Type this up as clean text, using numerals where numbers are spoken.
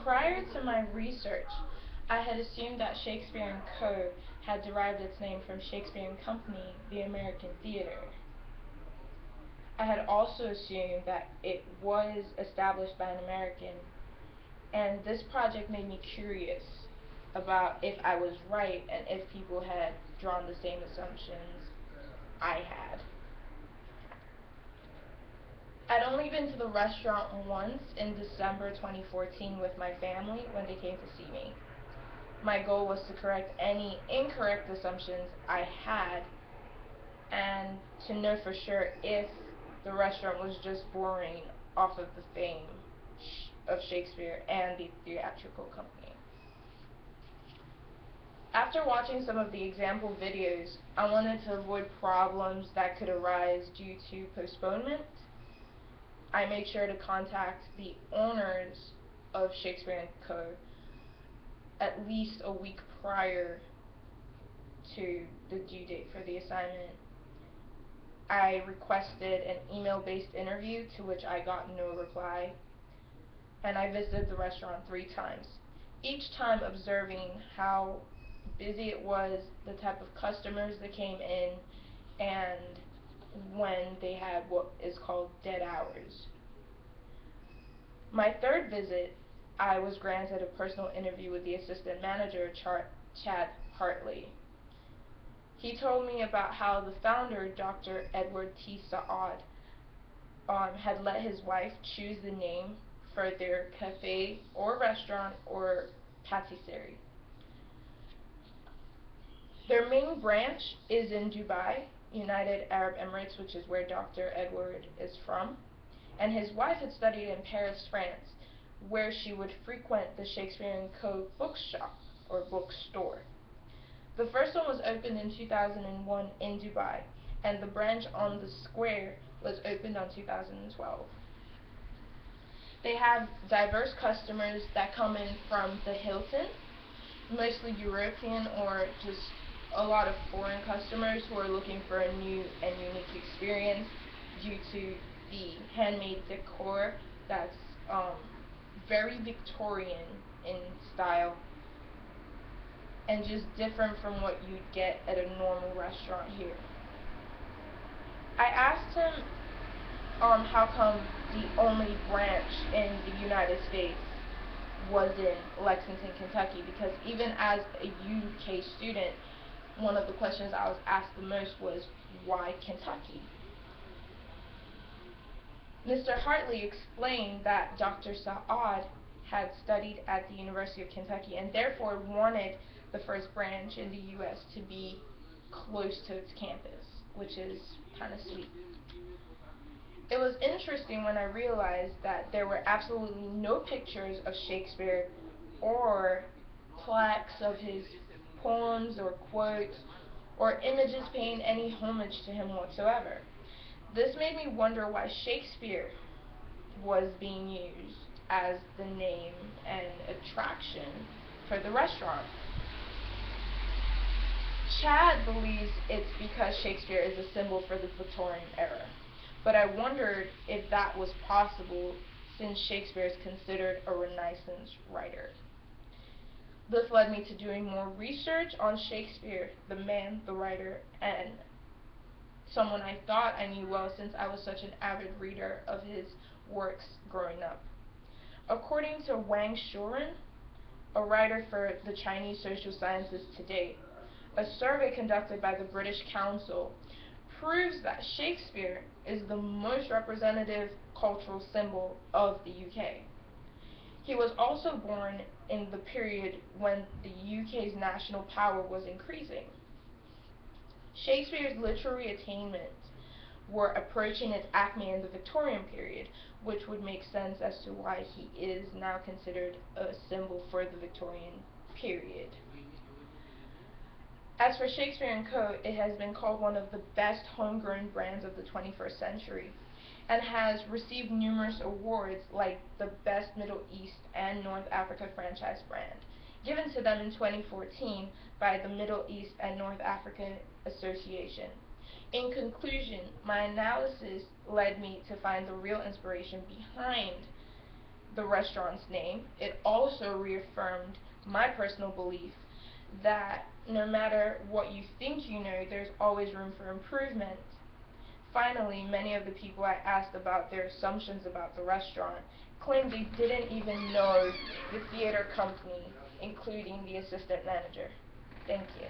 Prior to my research, I had assumed that Shakespeare and Co. had derived its name from Shakespeare and Company, the American theater. I had also assumed that it was established by an American, and this project made me curious about if I was right and if people had drawn the same assumptions I had. I'd only been to the restaurant once in December 2014 with my family when they came to see me. My goal was to correct any incorrect assumptions I had and to know for sure if the restaurant was just borrowing off of the fame of Shakespeare and the theatrical company. After watching some of the example videos, I wanted to avoid problems that could arise due to postponement. I made sure to contact the owners of Shakespeare and Co. at least a week prior to the due date for the assignment. I requested an email-based interview to which I got no reply, and I visited the restaurant 3 times, each time observing how busy it was, the type of customers that came in, and when they had what is called dead hours. My 3rd visit, I was granted a personal interview with the assistant manager, Chad Hartley. He told me about how the founder, Dr. Edward T. Saad, had let his wife choose the name for their cafe or restaurant or patisserie. Their main branch is in Dubai, United Arab Emirates, which is where Dr. Edward is from, and his wife had studied in Paris, France, where she would frequent the Shakespeare & Co. bookshop or bookstore. The first one was opened in 2001 in Dubai, and the branch on the square was opened in 2012. They have diverse customers that come in from the Hilton, mostly European or just a lot of foreign customers who are looking for a new and unique experience due to the handmade decor that's very Victorian in style and just different from what you'd get at a normal restaurant here. I asked him how come the only branch in the United States was in Lexington, Kentucky, because even as a UK student, one of the questions I was asked the most was, why Kentucky? Mr. Hartley explained that Dr. Saad had studied at the University of Kentucky and therefore wanted the first branch in the U.S. to be close to its campus, which is kind of sweet. It was interesting when I realized that there were absolutely no pictures of Shakespeare or plaques of his poems or quotes or images paying any homage to him whatsoever. This made me wonder why Shakespeare was being used as the name and attraction for the restaurant. Chad believes it's because Shakespeare is a symbol for the Victorian era, but I wondered if that was possible since Shakespeare is considered a Renaissance writer. This led me to doing more research on Shakespeare, the man, the writer, and someone I thought I knew well since I was such an avid reader of his works growing up. According to Wang Shuren, a writer for the Chinese Social Sciences Today, a survey conducted by the British Council proves that Shakespeare is the most representative cultural symbol of the UK. He was also born in the period when the UK's national power was increasing. Shakespeare's literary attainments were approaching its acme in the Victorian period, which would make sense as to why he is now considered a symbol for the Victorian period. As for Shakespeare & Co., it has been called one of the best homegrown brands of the 21st century and has received numerous awards like the Best Middle East and North Africa Franchise Brand, given to them in 2014 by the Middle East and North Africa Association. In conclusion, my analysis led me to find the real inspiration behind the restaurant's name. It also reaffirmed my personal belief that no matter what you think you know, there's always room for improvement. Finally, many of the people I asked about their assumptions about the restaurant claimed they didn't even know the theater company, including the assistant manager. Thank you.